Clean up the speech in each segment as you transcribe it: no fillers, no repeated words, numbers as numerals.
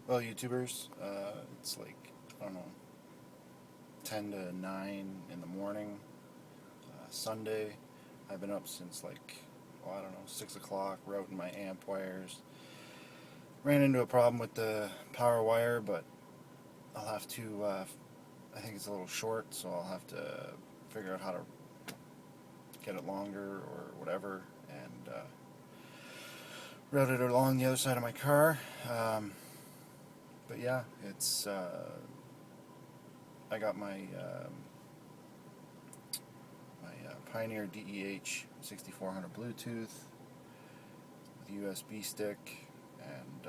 well, YouTubers, it's like, I don't know, 10 to 9 in the morning. Sunday, I've been up since like, well, I don't know, 6 o'clock, routing my amp wires. Ran into a problem with the power wire, but I'll have to, I think it's a little short, so I'll have to figure out how to get it longer or whatever, and route it along the other side of my car. But yeah, it's, I got my Pioneer DEH 6400 Bluetooth with USB stick, and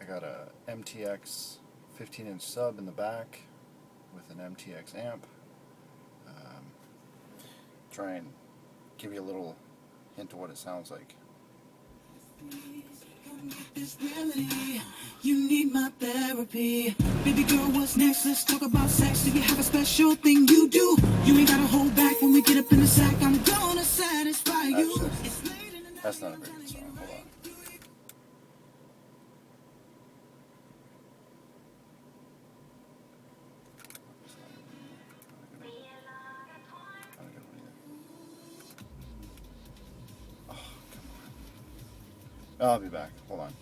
I got a MTX 15-inch sub in the back with an MTX amp. Try and give you a little hint of what it sounds like. This remedy, you need my therapy. Baby girl, what's next? Let's talk about sex. Do you have a special thing you do? You ain't gotta hold back when we get up in the sack. I'm gonna satisfy you. Actually, that's not a very good song. Hold on. Oh, come on. I'll be back. Hold on.